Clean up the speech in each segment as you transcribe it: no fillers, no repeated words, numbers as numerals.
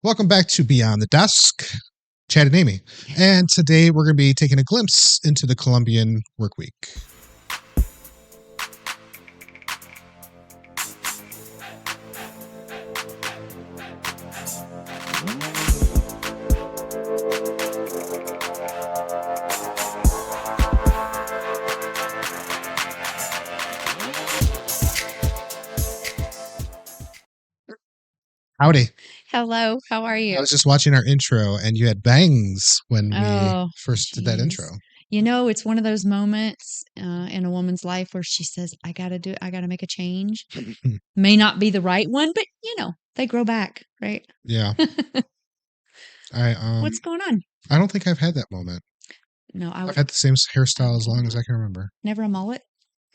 Welcome back to Beyond the Desk, Chad and Amy. And today we're going to be taking a glimpse into the Colombian Workweek. Howdy. Hello, how are you? I was just watching our intro and you had bangs when we first did that intro. You know, it's one of those moments in a woman's life where she says, I got to make a change. May not be the right one, but they grow back, right? Yeah. What's going on? I don't think I've had that moment. No, I've had the same hairstyle as long as I can remember. Never a mullet?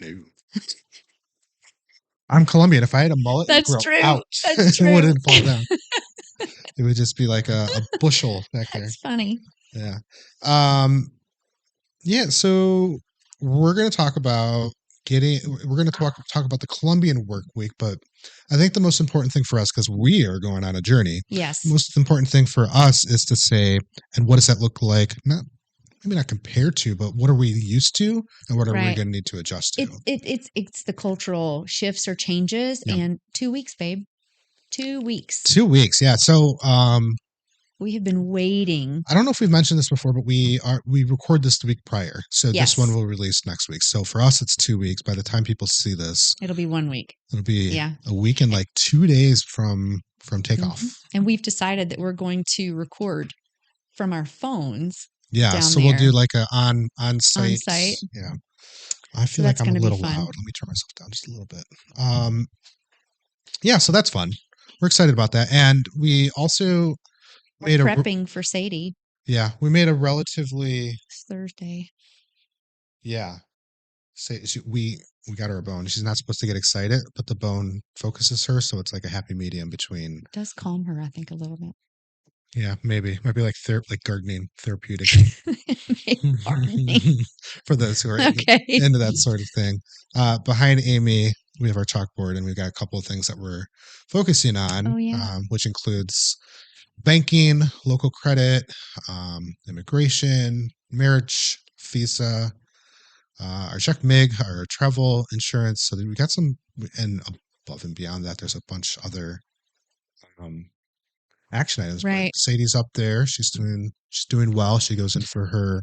No. I'm Colombian. If I had a mullet, That's it'd grow true. out. That's true. It wouldn't fall down. It would just be like a bushel back there. That's funny. Yeah. Yeah, so we're going to talk about talk about the Colombian work week, but I think the most important thing for us, because we are going on a journey, yes, the most important thing for us is to say, and what does that look like? Maybe not compared to, but what are we used to, and what are we going to need to adjust to? It's the cultural shifts or changes, and 2 weeks, babe. 2 weeks. 2 weeks, yeah. So we have been waiting. I don't know if we've mentioned this before, but we record this the week prior. So this one will release next week. So for us, it's 2 weeks. By the time people see this, it'll be 1 week. It'll be a week and like 2 days from takeoff. Mm-hmm. And we've decided that we're going to record from our phones. Yeah. So we'll do like a on site. Yeah. I feel like I'm a little loud. Let me turn myself down just a little bit. Yeah. So that's fun. We're excited about that. And we also made prepping for Sadie. Yeah, we made a relatively it's Thursday. Yeah, we got her a bone. She's not supposed to get excited, but the bone focuses her, so it's like a happy medium between. It does calm her, I think, a little bit. Yeah, maybe might be like gardening, therapeutic. For those who are into that sort of thing. Behind Amy, we have our chalkboard, and we've got a couple of things that we're focusing on, which includes banking, local credit, immigration, marriage, visa, our check MIG, our travel insurance. So we got some, and above and beyond that, there's a bunch other action items. Right. But Sadie's up there. She's doing well. She goes in for her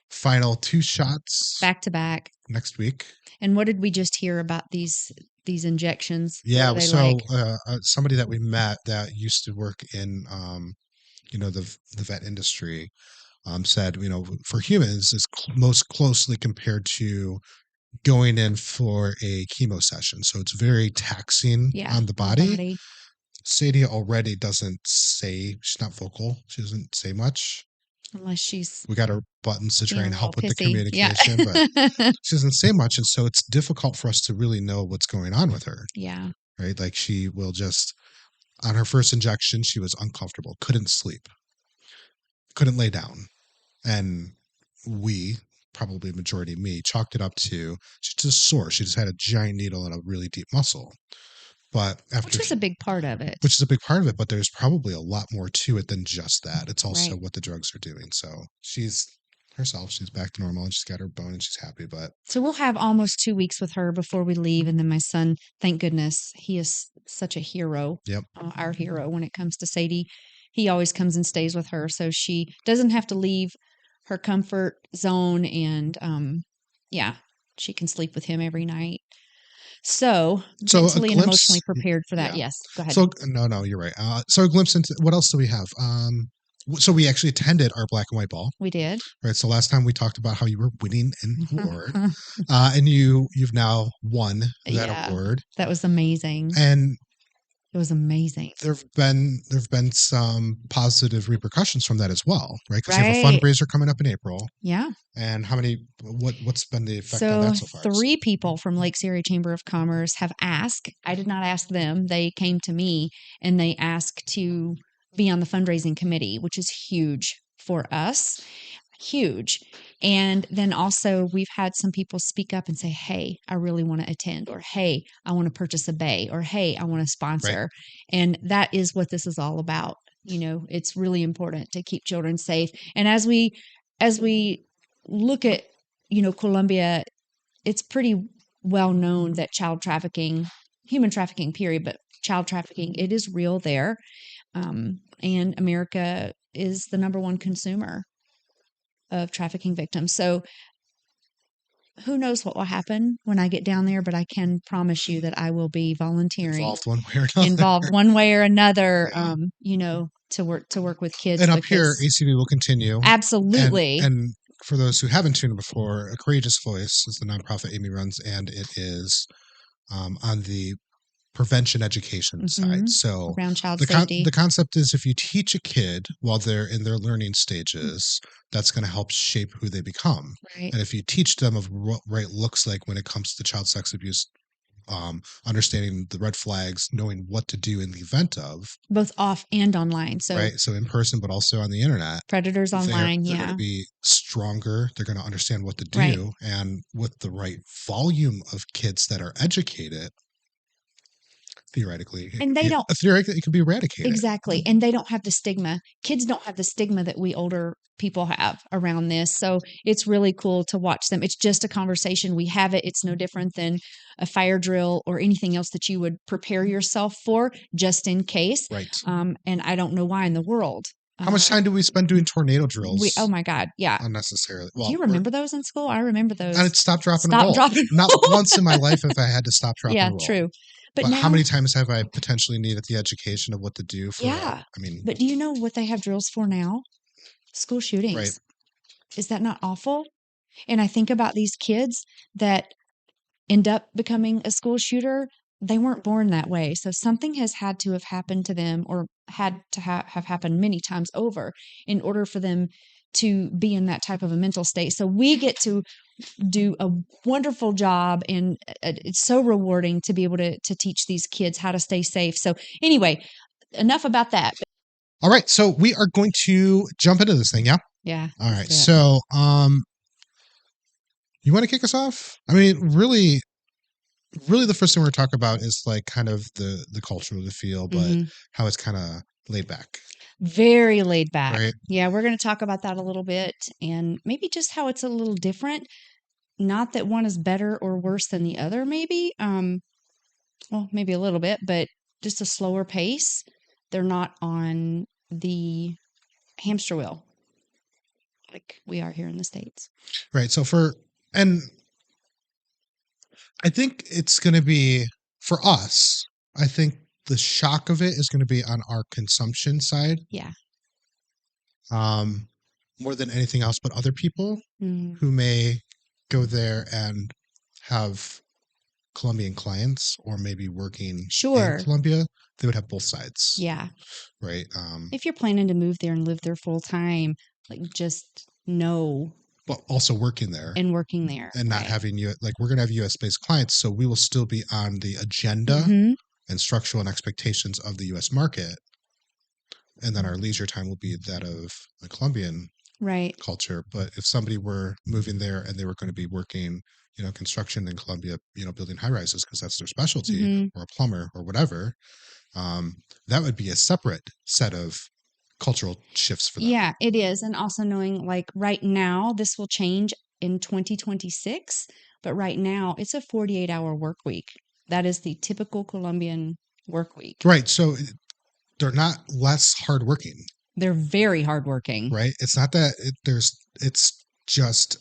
final 2 shots back to back next week. And what did we just hear about these injections? Yeah, so somebody that we met that used to work in the vet industry said, for humans is most closely compared to going in for a chemo session. So it's very taxing on the body. Sadie already doesn't say, she's not vocal. She doesn't say much. Unless we got her buttons to try and help with the communication, but she doesn't say much. And so it's difficult for us to really know what's going on with her. Yeah. Right. Like she will just, on her first injection, she was uncomfortable, couldn't sleep, couldn't lay down. And we, probably majority me, chalked it up to, she's just sore. She just had a giant needle in a really deep muscle. But which is a big part of it. Which is a big part of it, but there's probably a lot more to it than just that. It's also what the drugs are doing. So she's herself, she's back to normal, and she's got her bone and she's happy. But so we'll have almost 2 weeks with her before we leave. And then my son, thank goodness, he is such a hero. Yep. Our hero when it comes to Sadie. He always comes and stays with her. So she doesn't have to leave her comfort zone. And she can sleep with him every night. So mentally and emotionally prepared for that. Yeah. Yes. Go ahead. So no, you're right. So a glimpse into what else do we have? So we actually attended our black and white ball. We did. Right. So last time we talked about how you were winning an award, and you've now won that award. That was amazing. And it was amazing. There've been some positive repercussions from that as well, right? Because you have a fundraiser coming up in April. Yeah. And what's been the effect on that so far? 3 people from Lakes Area Chamber of Commerce have asked. I did not ask them. They came to me and they asked to be on the fundraising committee, which is huge for us. Huge. And then also we've had some people speak up and say, hey, I really want to attend, or hey, I want to purchase a bay, or hey, I want to sponsor. And that is what this is all about. it's really important to keep children safe. And as we look at, Colombia, it's pretty well known that child trafficking, human trafficking, period, but child trafficking, it is real there. And America is the number one consumer of trafficking victims. So who knows what will happen when I get down there, but I can promise you that I will be volunteering Involved one way or another. involved one way or another, to work with kids. And up here, Because ACB will continue. absolutely. And for those who haven't tuned in before, A Courageous Voice is the nonprofit Amy runs, and it is on the prevention education side. So around child safety. the concept is if you teach a kid while they're in their learning stages, that's going to help shape who they become. Right. And if you teach them of what right looks like when it comes to child sex abuse, understanding the red flags, knowing what to do in the event of, both off and online. So right, so in person, but also on the internet. Predators online, They're going to be stronger. They're going to understand what to do, right. And with the right volume of kids that are educated, theoretically, and they don't theoretically it can be eradicated. Exactly. And they don't have the stigma. Kids don't have the stigma that we older people have around this. So it's really cool to watch them. It's just a conversation. We have it. It's no different than a fire drill or anything else that you would prepare yourself for just in case. Right. And I don't know why in the world. How much time do we spend doing tornado drills? Oh my God. Yeah. Unnecessarily. Well, do you remember those in school? I remember those. And stop, drop, and roll. Not once in my life have I had to stop, drop, and roll. Yeah, true. But now, how many times have I potentially needed the education of what to do for? Yeah. But do you know what they have drills for now? School shootings. Right. Is that not awful? And I think about these kids that end up becoming a school shooter. They weren't born that way. So something has had to have happened to them, or had to have happened many times over, in order for them to be in that type of a mental state. So we get to do a wonderful job, and it's so rewarding to be able to teach these kids how to stay safe. So anyway, enough about that. All right. So we are going to jump into this thing. Yeah. Yeah. All right. So, you want to kick us off? I mean, really the first thing we're talking about is like kind of the culture of the feel, but how it's kind of laid back. Very laid back. Right? Yeah, we're going to talk about that a little bit, and maybe just how it's a little different. Not that one is better or worse than the other, maybe. Well, maybe a little bit, but just a slower pace. They're not on the hamster wheel like we are here in the States. Right. So I think it's going to be, for us, I think the shock of it is going to be on our consumption side. Yeah. More than anything else, but other people who may go there and have Colombian clients, or maybe working in Colombia, they would have both sides. Yeah. Right. If you're planning to move there and live there full time, like, just know. But also working there. And working there. And not having we're going to have US based clients. So we will still be on the agenda and structural and expectations of the US market. And then our leisure time will be that of the Colombian culture. But if somebody were moving there and they were going to be working, construction in Colombia, building high rises because that's their specialty, or a plumber or whatever, that would be a separate set of cultural shifts for them. Yeah, it is. And also knowing, like, right now, this will change in 2026, but right now it's a 48-hour work week. That is the typical Colombian work week. Right. So they're not less hardworking. They're very hardworking. Right. It's not that it's just,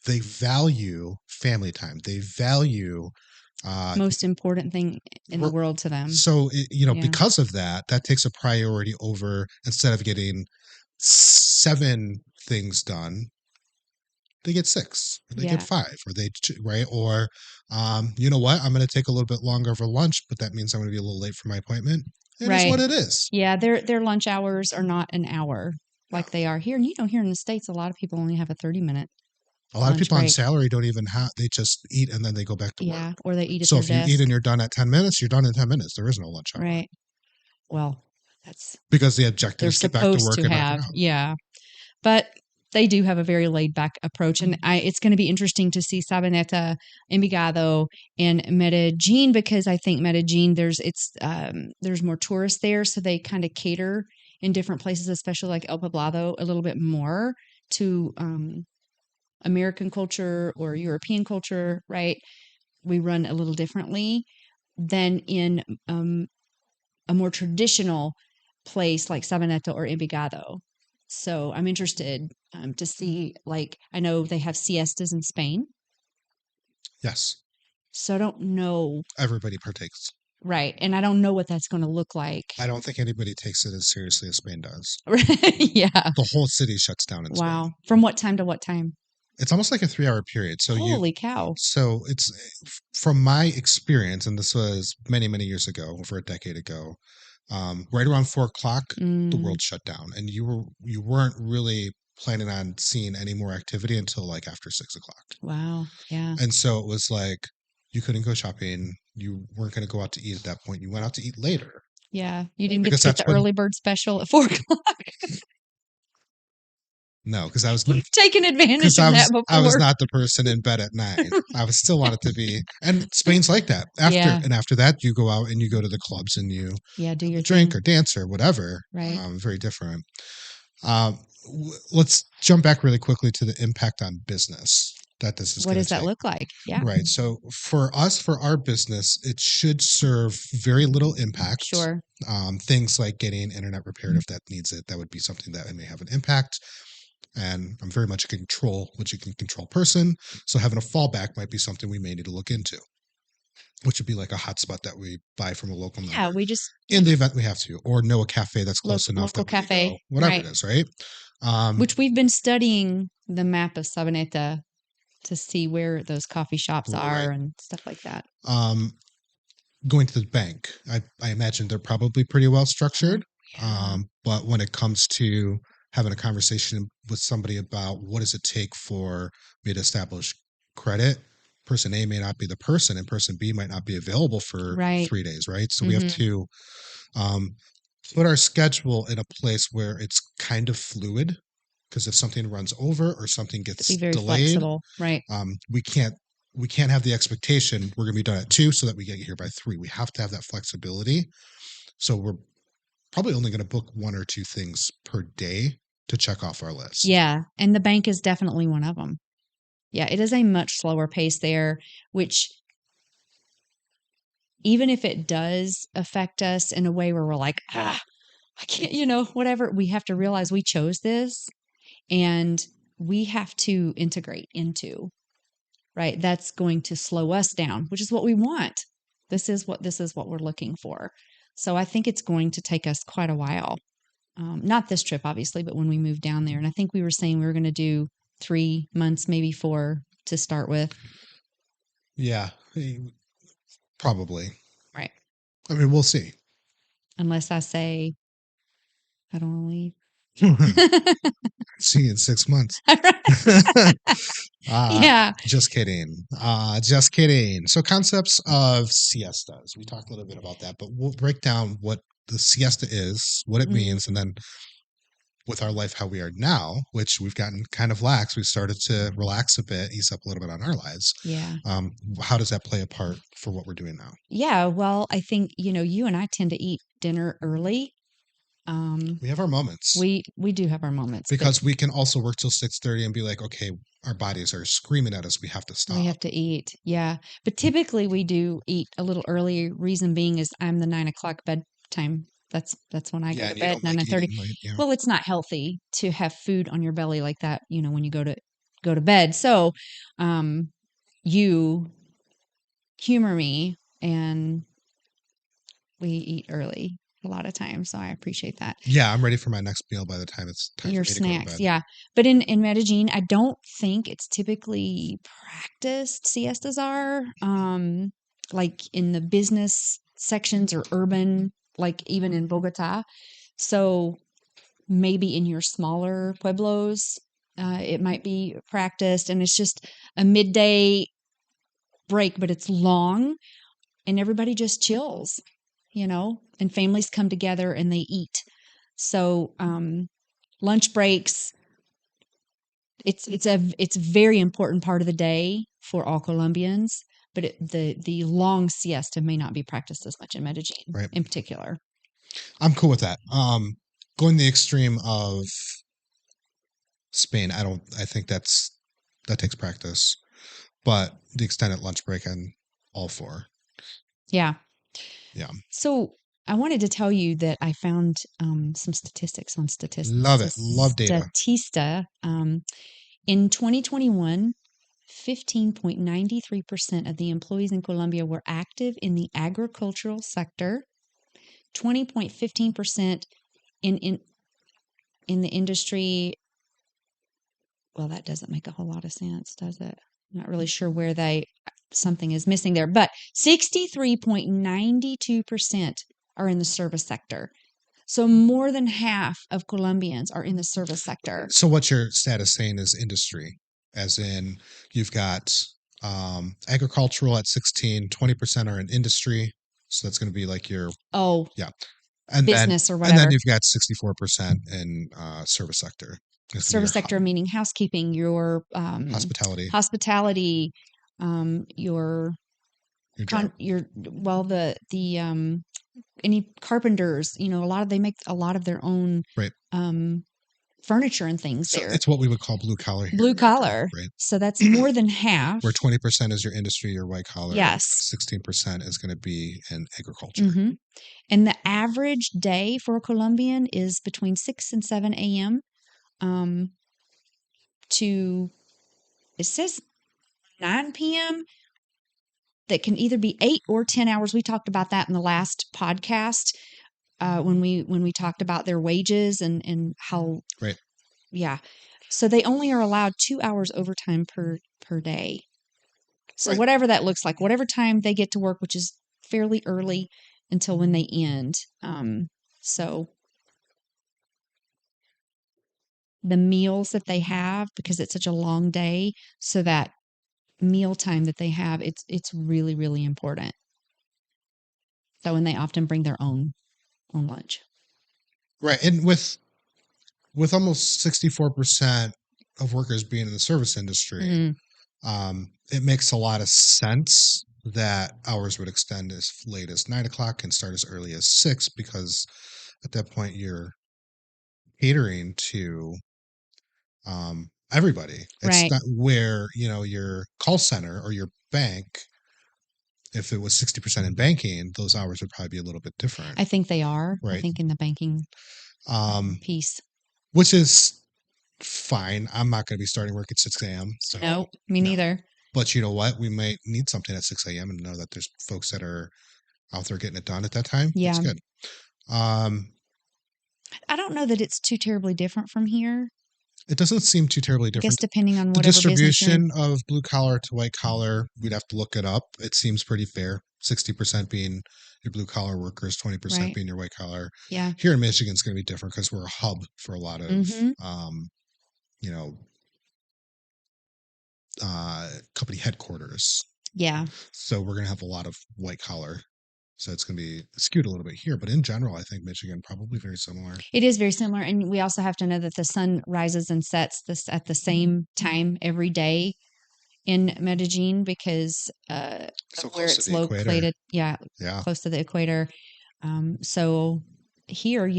they value family time. They value most important thing in the world to them. So, because of that takes a priority over, instead of getting 7 things done, they get 6, or they get 5, or right. Or, you know what? I'm going to take a little bit longer for lunch, but that means I'm going to be a little late for my appointment. It is what it is. Yeah. Their lunch hours are not an hour like they are here. And here in the States, a lot of people only have a 30-minute. A lot of people on salary don't even they just eat and then they go back to work. Yeah, or they eat at their desk. So if you eat and you're done at 10 minutes, you're done in 10 minutes. There is no lunch hour. Right. Well, that's because the objective is to get back to work and have. Yeah. But They do have a very laid back approach, and it's going to be interesting to see Sabaneta, Envigado, and Medellin because I think Medellin there's more tourists there, so they kind of cater in different places, especially like El Poblado, a little bit more to American culture or European culture, right? We run a little differently than in a more traditional place like Sabaneta or Envigado. So I'm interested to see, like, I know they have siestas in Spain. Yes. So I don't know. Everybody partakes. Right. And I don't know what that's going to look like. I don't think anybody takes it as seriously as Spain does. Yeah. The whole city shuts down in Spain. Wow. From what time to what time? It's almost like a 3-hour period. Holy cow. So it's from my experience, and this was many, many years ago, over a decade ago, right around 4 o'clock, the Mm, world shut down, and you weren't really planning on seeing any more activity until like after 6 o'clock. wow. Yeah. And so it was like you couldn't go shopping. You weren't going to go out to eat at that point. You went out to eat later Yeah. You didn't get because to get that's the when early bird special at 4 o'clock. no, because You've taken advantage of that I was before. not the person in bed at 9. I was still wanted to be, and Spain's like that. Yeah. After that, you go out and you go to the clubs and you Yeah. Do your drink thing. or dance or whatever. Right. Very different. Let's jump back really quickly to the impact on business that this is What going does to that take. look like? Yeah. Right. So for us, for our business, it should serve very little impact. Sure. Things like getting internet repaired if that needs it, that would be something that may have an impact. And I'm very much a which you can control person. So having a fallback might be something we may need to look into, which would be like a hotspot that we buy from a local Yeah. number We just, in the event we have to, or know a cafe that's close enough local that we could go, cafe. whatever it Right. is, right? Which we've been studying the map of Sabaneta to see where those coffee shops Right. are and stuff like that. Going to the bank, I imagine they're probably pretty well structured. Yeah. But when it comes to having a conversation with somebody about what does it take for me to establish credit, person A may not be the person, and person B might not be available for Right. 3 days, right? So we have Hmm. to um, put our schedule in a place where it's kind of fluid. Because if something runs over or something To be gets very delayed, flexible. Right. um, we can't we can't have the expectation we're going to be done at 2 so that we get here by 3. We have to have that flexibility. So we're probably only going to book 1 or 2 things per day to check off our list. Yeah. And the bank is definitely one of them. Yeah. It is a much slower pace there, which even if it does affect us in a way where we're like, I can't, whatever, we have to realize we chose this and we have to integrate into, right? That's going to slow us down, which is what we want. This is what we're looking for. So I think it's going to take us quite a while. Not this trip, obviously, but when we move down there. And I think we were saying we were going to do 3 months, maybe 4 to start with. Yeah, probably. Right. I mean, we'll see. Unless I say, I don't want to leave. See you in 6 months. Yeah. Just kidding. Just kidding. So concepts of siestas. We talked a little bit about that, but we'll break down what the siesta is, what it means, and then with our life how we are now, which we've gotten kind of lax, we've started to relax a bit, ease up a little bit on our lives. Yeah. How does that play a part for what we're doing now? Yeah. Well, I think, you and I tend to eat dinner early. We have our moments We do have our moments, because we can also work till 6:30 and be like, okay, our bodies are screaming at us. We have to but stop. we have to eat. Yeah. But typically we do eat a little early. Reason being is I'm the 9 o'clock bedtime. That's when I go Yeah, to and you bed, don't 9:30. eating late. Yeah. Well, it's not healthy to have food on your belly like that, when you go to bed. So, you humor me and we eat early a lot of times. So I appreciate that. Yeah, I'm ready for my next meal by the time it's time Your for me to go to snacks, bed. yeah. But in Medellin, I don't think it's typically practiced. Siestas are like in the business sections or urban, like even in Bogota. So maybe in your smaller pueblos, it might be practiced, and it's just a midday break, but it's long, and everybody just chills, and families come together and they eat. So lunch breaks, it's a very important part of the day for all Colombians, but the long siesta may not be practiced as much in Medellin Right. in particular. I'm cool with that. Going the extreme of Spain, I think that takes practice, but the extended lunch break, I'm all for. Yeah. Yeah. So I wanted to tell you that I found some statistics on Love it. Love data. Statista. In 2021, 15.93% of the employees in Colombia were active in the agricultural sector, 20.15% in the industry. Well, that doesn't make a whole lot of sense, does it? I'm not really sure where something is missing there, but 63.92% are in the service sector. So more than half of Colombians are in the service sector. So what your status saying is industry, as in you've got agricultural at 16, 20% are in industry. So that's going to be like your, yeah. And business then, or and then whatever. you've got 64% in service sector. Service sector meaning housekeeping, your hospitality, your job. any carpenters, a lot of they make a lot of their own right. Furniture and things So there. it's what we would call blue collar here. Blue collar. Right. So that's more than half. Where 20% is your industry, your white collar. Yes. 16% is going to be in agriculture. Mm-hmm. And the average day for a Colombian is between 6 and 7 a.m. It says 9 p.m. That can either be 8 or 10 hours. We talked about that in the last podcast when we talked about their wages and how. Right. Yeah. So they only are allowed 2 hours overtime per day. So whatever that looks like, whatever time they get to work, which is fairly early until when they end. So the meals that they have, because it's such a long day, so that meal time that they have, it's really, really important. So, and they often bring their own lunch. Right. And with almost 64% of workers being in the service industry, it makes a lot of sense that hours would extend as late as 9 o'clock and start as early as 6, because at that point you're catering to everybody. It's not where, your call center or your bank, if it was 60% in banking, those hours would probably be a little bit different. I think they are. Right. I think in the banking piece. Which is fine. I'm not going to be starting work at 6 a.m. So no, me neither. But you know what? We might need something at 6 a.m. and know that there's folks that are out there getting it done at that time. Yeah. That's good. I don't know that it's too terribly different from here. It doesn't seem too terribly different. I guess depending on the whatever distribution of blue collar to white collar, we'd have to look it up. It seems pretty fair. 60% being your blue collar workers, 20% being your white collar. Yeah. Here in Michigan, it's going to be different because we're a hub for a lot of, company headquarters. Yeah. So we're going to have a lot of white collar. So it's going to be skewed a little bit here. But in general, I think Michigan probably very similar. It is very similar. And we also have to know that the sun rises and sets at the same time every day in Medellin because where it's located. Yeah. Close to the equator. So here,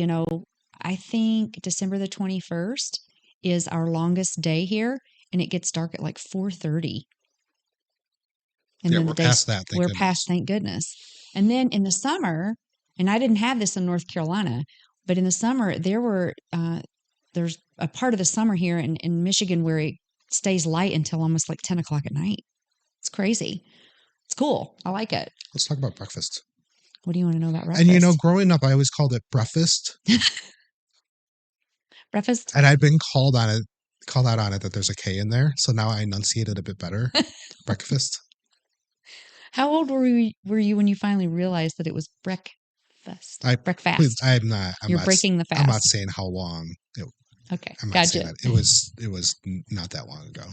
I think December the 21st is our longest day here. And it gets dark at like 4:30. And then we're past that. Thank goodness. And then in the summer, and I didn't have this in North Carolina, but in the summer there's a part of the summer here in Michigan where it stays light until almost like 10 o'clock at night. It's crazy. It's cool. I like it. Let's talk about breakfast. What do you want to know about breakfast? And growing up, I always called it breakfast. Breakfast. And I'd been called out on it that there's a K in there. So now I enunciate it a bit better. Breakfast. How old were you when you finally realized that it was breakfast? Breakfast. Please, I'm not. You're breaking the fast. I'm not saying how long. Okay. I'm not saying that. It was not that long ago.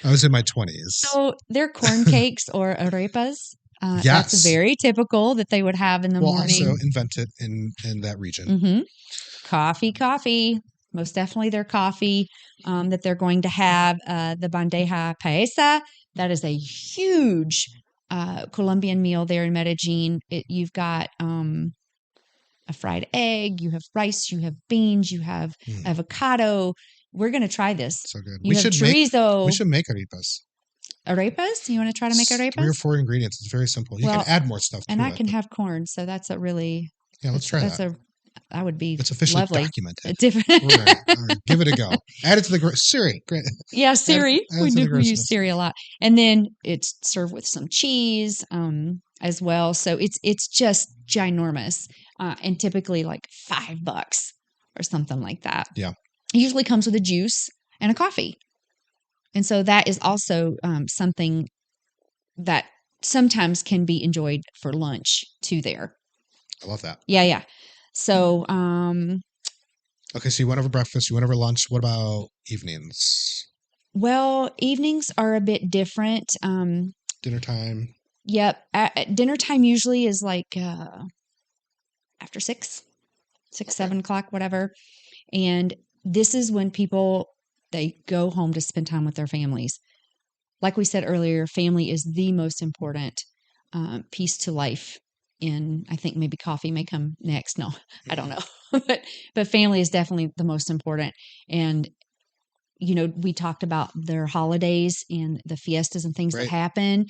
I was in my 20s. So they're corn cakes or arepas. Yes. That's very typical that they would have in the morning. Also invented in that region. Mm-hmm. Coffee. most definitely their coffee that they're going to have. The bandeja paisa, that is a huge Colombian meal there in Medellin. You've got a fried egg, you have rice, you have beans, you have Mm, avocado. We're going to try this. so good. You have We chorizo. should make arepas. Arepas? You want to try to make Three or arepas? four ingredients. It's very simple. You can Well, add more stuff and to I it, can but have corn, so that's a really yeah, let's try that's that. a that would be It's officially lovely. A documented. different All right, give it a go. Add it to the Siri. Great. Yeah, Add, Siri. add We it to do the we grocery use list. Siri a lot. And then it's served with some cheese as well. So it's just ginormous. And typically like $5 or something like that. Yeah, It usually comes with a juice and a coffee. And so that is also something that sometimes can be enjoyed for lunch too there. I love that. Yeah, yeah. So Okay, so you went over breakfast, you went over lunch. What about evenings? well, evenings are a bit different. Dinner time? Yep. At dinner time usually is like after 6, Okay. 7 o'clock, whatever. And this is when people they go home to spend time with their families. Like we said earlier, family is the most important piece to life. I think maybe coffee may come next. No, I don't know, but family is definitely the most important. And we talked about their holidays and the fiestas and things that Right. happen.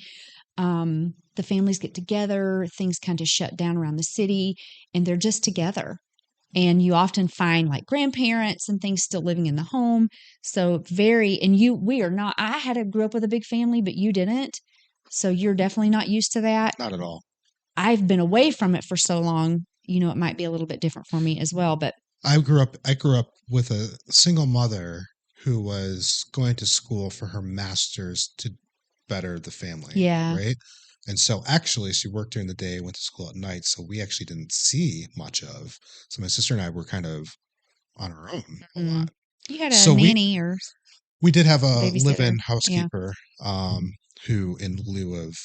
The families get together, things kind of shut down around the city, and they're just together. And you often find like grandparents and things still living in the home. So we are not, grew up with a big family, but you didn't. So you're definitely not used to that. Not at all. I've been away from it for so long, it might be a little bit different for me as well, but I grew up with a single mother who was going to school for her master's to better the family, yeah. right? And so actually she worked during the day, went to school at night, so we actually didn't see much of. So my sister and I were kind of on our own a Mm. lot. You had a So we nanny or we did have a babysitter. live-in Yeah. housekeeper who, in lieu of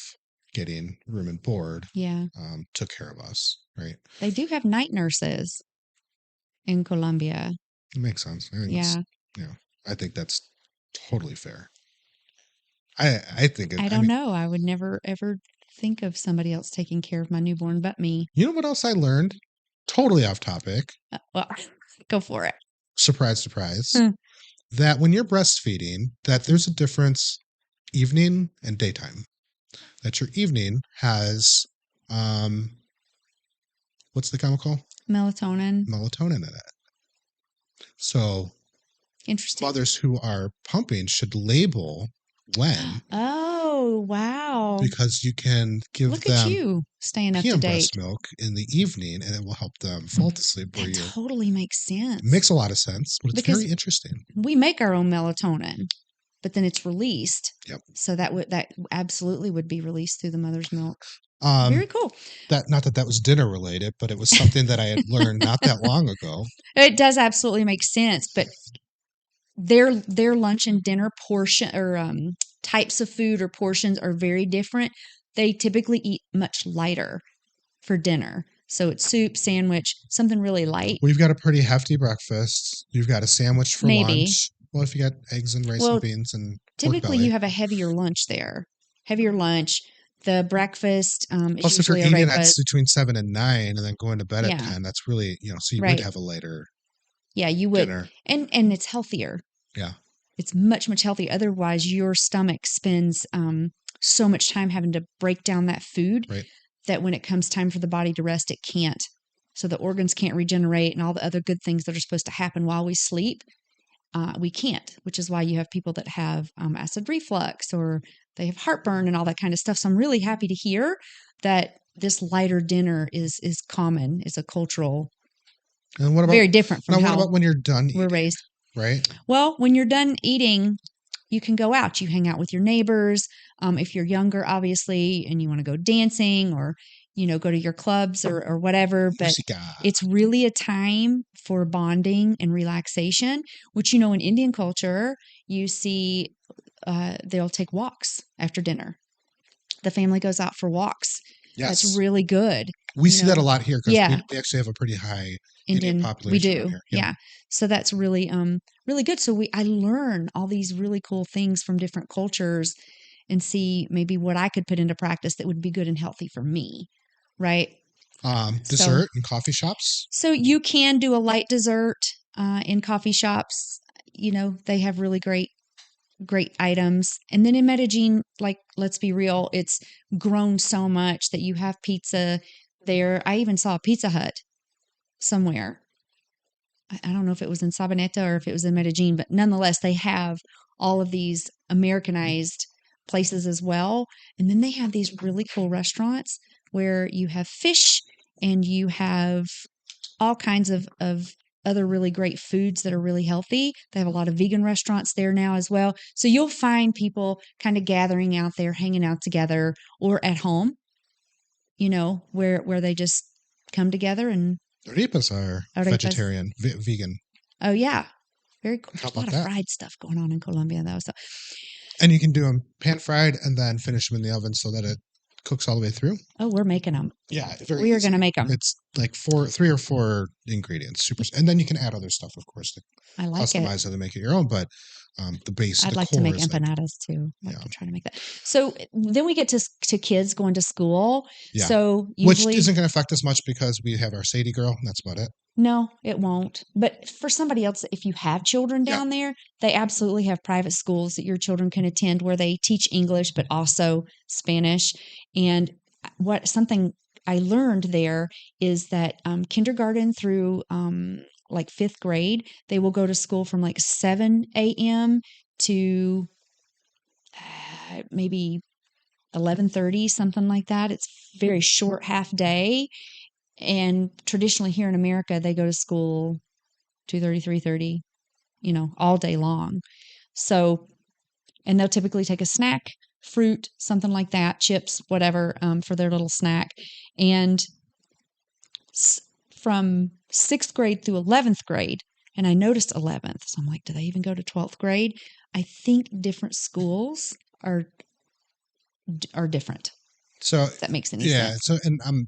getting room and board, Yeah. took care of us, right? They do have night nurses in Colombia. It makes sense. Yeah. I think that's totally fair. I think I I don't mean, know. I would never ever think of somebody else taking care of my newborn but me. you know what else I learned? Totally off topic. Well, go for it. Surprise, surprise. Hmm. That when you're breastfeeding, that there's a difference evening and daytime. That your evening has what's the chemical? Melatonin. Melatonin in it. So Interesting. mothers who are pumping should label when, Oh, wow. because you can give Look at them you staying up to PM date. breast milk in the evening and it will help them fall to sleep where That you. totally makes sense. It makes a lot of sense, but it's Because very interesting. we make our own melatonin, but then it's released. Yep. So that absolutely would be released through the mother's milk. Um, Very cool. not that was dinner related, but it was something that I had learned not that long ago. It does absolutely make sense, but their lunch and dinner portion or types of food or portions are very different. They typically eat much lighter for dinner. So it's soup, sandwich, something really light. We've got a pretty hefty breakfast. You've got a sandwich for Maybe. lunch. Well, if you got eggs and rice Well, and beans and pork typically belly. you have a heavier lunch there. Heavier lunch. The breakfast is Plus, if you're usually eating at arepas. between 7 and 9 and then going to bed at Yeah. 10, that's really, so you would Right. have a later Yeah, you would. dinner. And it's healthier. Yeah. It's much, much healthier. Otherwise, your stomach spends so much time having to break down that food Right. that when it comes time for the body to rest, it can't. So the organs can't regenerate and all the other good things that are supposed to happen while we sleep, we can't, which is why you have people that have acid reflux or they have heartburn and all that kind of stuff. So I'm really happy to hear that this lighter dinner is common. It's a cultural, And what about very different from now? What how about when you're done we're eating? raised. Right. Well, when you're done eating, you can go out. You hang out with your neighbors. If you're younger, obviously, and you want to go dancing or, go to your clubs or whatever. But Musica. it's really a time for bonding and relaxation, which, in Indian culture, you see they'll take walks after dinner. The family goes out for walks. Yes. That's really good. We you see that a know. lot here because Yeah, we actually have a pretty high Indian Indian, we population around do. here. Yep. Yeah. So that's really really good. So I learn all these really cool things from different cultures and see maybe what I could put into practice that would be good and healthy for me. Right? So Dessert and coffee shops. you can do a light dessert in coffee shops. They have really great items. And then in Medellin, like, let's be real, it's grown so much that you have pizza there. I even saw a Pizza Hut somewhere. I don't know if it was in Sabaneta or if it was in Medellin, but nonetheless, they have all of these Americanized places as well. And then they have these really cool restaurants where you have fish and you have all kinds of other really great foods that are really healthy. They have a lot of vegan restaurants there now as well. So you'll find people kind of gathering out there, hanging out together, or at home, where they just come together and Arepas are arepas. vegetarian, vegan. Oh yeah, very cool. How There's a about lot of that? fried stuff going on in Colombia though. So And you can do them pan fried and then finish them in the oven so that it cooks all the way through. we're making them. Yeah, very We are easy. going to make them. It's like three or four ingredients, super, and then you can add other stuff, of course, to I like it. customize it and make it your own. But the base, I'd the like to core make is like, empanadas too. I'd like yeah, to try to make that. So then we get to kids going to school. yeah. So Which usually isn't going to affect us much because we have our Sadie girl. And that's about it. no, it won't. But for somebody else, if you have children Yeah. down there, they absolutely have private schools that your children can attend where they teach English, but also Spanish. And something I learned there is that kindergarten through like fifth grade, they will go to school from like 7 a.m. to maybe 11:30, something like that. It's very short half day. And traditionally here in America, they go to school 2:30, 3:30, all day long. So, and they'll typically take a snack, fruit, something like that, chips, whatever, for their little snack. And from sixth grade through 11th grade, and I noticed 11th, so I'm like, do they even go to 12th grade? I think different schools are different. So If that makes any yeah. sense. So and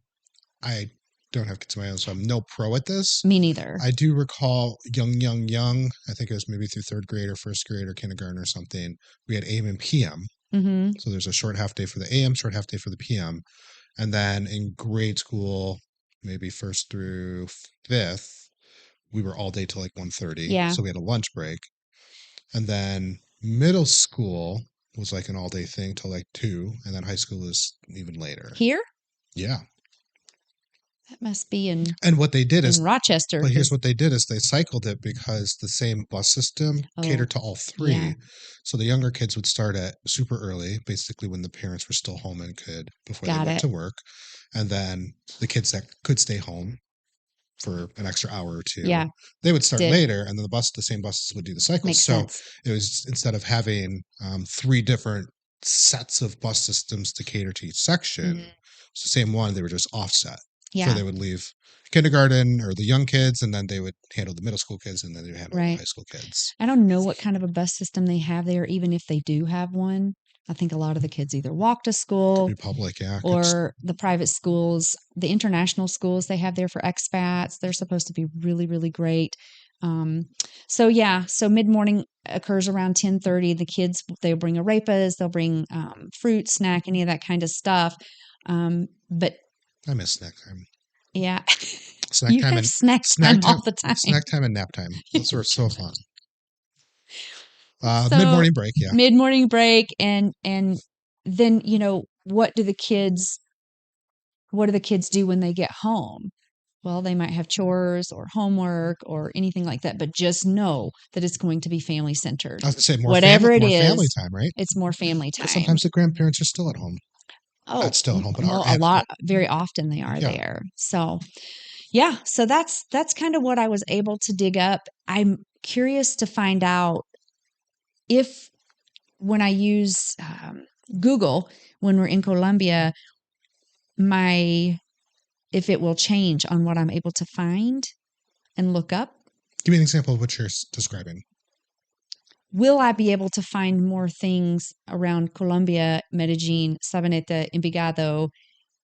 I don't have kids of my own, so I'm no pro at this. Me neither. I do recall young. I think it was maybe through third grade or first grade or kindergarten or something. We had AM and PM. Mm-hmm. So there's a short half day for the AM, short half day for the PM. And then in grade school, maybe first through fifth, we were all day till like 1:30. Yeah. So we had a lunch break. And then middle school was like an all day thing till like 2. And then high school was even later. Here? Yeah. That must be in And what they did in is, Rochester. but here's what they did is they cycled it because the same bus system catered to all three. Yeah. So the younger kids would start at super early, basically when the parents were still home and could before they went to work. And then the kids that could stay home for an extra hour or two, they would start later, and then the same buses would do the cycle. Makes so sense. it was, instead of having 3 different sets of bus systems to cater to each section, it's the same one, they were just offset. Yeah. So they would leave kindergarten or the young kids, and then they would handle the middle school kids, and then they would handle the high school kids. I don't know what kind of a bus system they have there, even if they do have one. I think a lot of the kids either walk to school, Could be public, or the private schools, the international schools they have there for expats. They're supposed to be really, really great. So mid morning occurs around 10:30. The kids, they'll bring arepas, they'll bring fruit, snack, any of that kind of stuff. But I miss snack time. Yeah. Snack time and snack time all the time. Snack time and nap time. Those were so fun. Mid-morning break, yeah. Mid-morning break, and then what do the kids do when they get home? Well, they might have chores or homework or anything like that, but just know that it's going to be family centered. I was going to say more family time, right? It's more family time. Sometimes the grandparents are still at home. Oh, not still at home, but very often they are there. So, yeah, so that's kind of what I was able to dig up. I'm curious to find out if when I use Google when we're in Colombia, if it will change on what I'm able to find and look up. Give me an example of what you're describing. Will I be able to find more things around Colombia, Medellin, Sabaneta, Envigado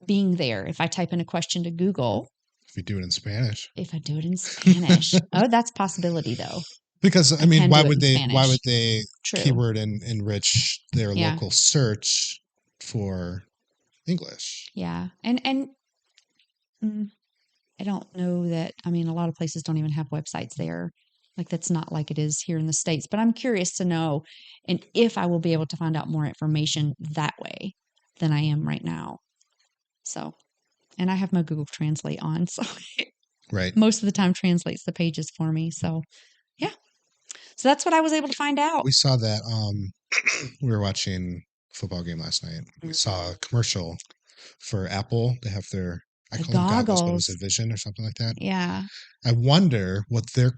being there. If I type in a question to Google, If you do it in Spanish. if I do it in Spanish, oh, that's a possibility though. Because I I mean, can do it in why would Spanish. they True. keyword enrich their Yeah. local search for English? Yeah. And mm, I don't know that. I mean, a lot of places don't even have websites there. Like that's not like it is here in the States. But I'm curious to know and if I will be able to find out more information that way than I am right now. So, and I have my Google Translate on, so Right. most of the time translates the pages for me. So, yeah. So that's what I was able to find out. We saw that we were watching a football game last night. We saw a commercial for Apple. They have their, I The call them goggles, but it was goggles. a Vision or something like that. Yeah. I wonder what their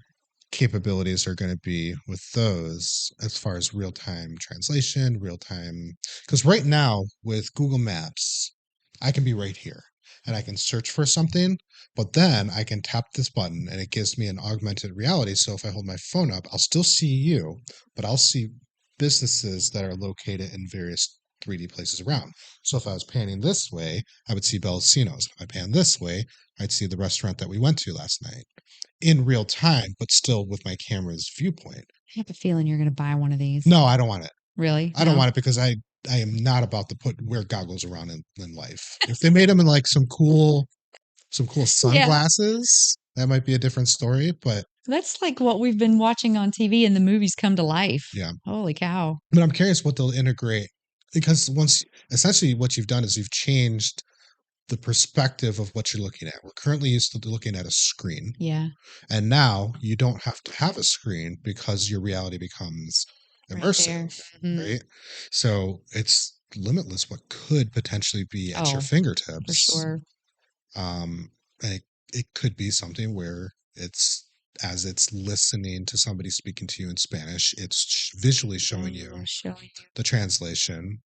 capabilities are going to be with those as far as real time translation, real time. Because right now with Google Maps, I can be right here and I can search for something, but then I can tap this button and it gives me an augmented reality. So if I hold my phone up, I'll still see you, but I'll see businesses that are located in various 3D places around. So if I was panning this way, I would see Bellacino's. If I pan this way, I'd see the restaurant that we went to last night in real time, but still with my camera's viewpoint. I have a feeling you're going to buy one of these. No, I don't want it. Really? I don't want it because I am not about to wear goggles around in life. If they made them in like some cool Yeah. sunglasses, that might be a different story. But That's like what we've been watching on TV and the movies come to life. yeah, Holy cow. but I'm curious what they'll integrate because once essentially what you've done is you've changed the perspective of what you're looking at. We're currently used to looking at a screen. Yeah. And now you don't have to have a screen because your reality becomes Right there. immersive, Mhm. right? So it's limitless what could potentially be at your Oh, for fingertips. sure. And it could be something where it's as it's listening to somebody speaking to you in Spanish, it's visually showing you Showing you. the translation.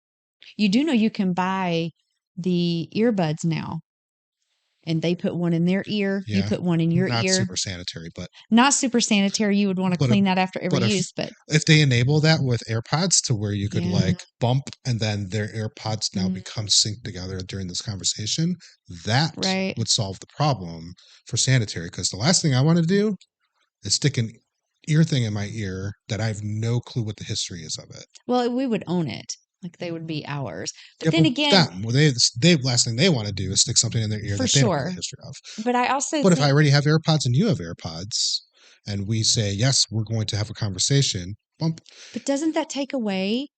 You do know you can buy the earbuds now, and they put one in their ear. You Yeah. put one in your Not ear. super sanitary, Not super sanitary. You would want to but if, clean that after every but use, but if they enable that with AirPods to where you could yeah. like bump and then their AirPods now Mm, become synced together during this conversation, that right. would solve the problem for sanitary. Because the last thing I want to do is stick an ear thing in my ear that I have no clue what the history is of it. Well, we would own it. Like they would be ours. But Yeah, then but again, them, well, they last thing they want to do is stick something in their ear for that they don't know the sure. history of. But I also But if I think, already have AirPods and you have AirPods, and we say yes, we're going to have a conversation, bump, but doesn't that take away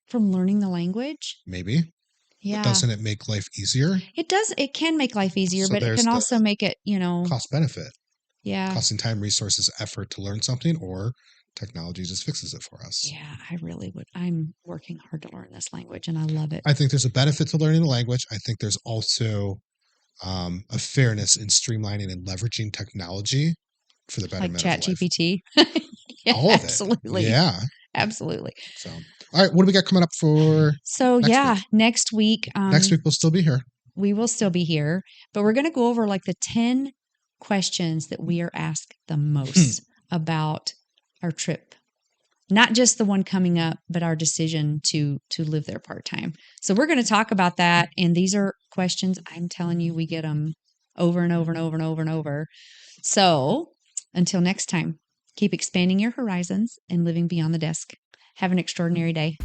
from learning the language? maybe. But Yeah. doesn't it make life easier? It does. It can make life easier, So but it there's can the also make it, cost benefit, yeah. costing time, resources, effort to learn something, or technology just fixes it for us. Yeah, I really would. I'm working hard to learn this language and I love it. I think there's a benefit to learning the language. I think there's also a fairness in streamlining and leveraging technology for the Like betterment of Chat life. GPT. Yeah, All of it. absolutely. Yeah. Absolutely. So, all right. What do we got coming up for So next yeah, week? Next week we'll still be here. we will still be here, but we're going to go over like the 10 questions that we are asked the most about our trip. Not just the one coming up, but our decision to live there part-time. So we're going to talk about that, and these are questions I'm telling you we get them over and over and over and over and over. So, until next time, keep expanding your horizons and living beyond the desk. Have an extraordinary day.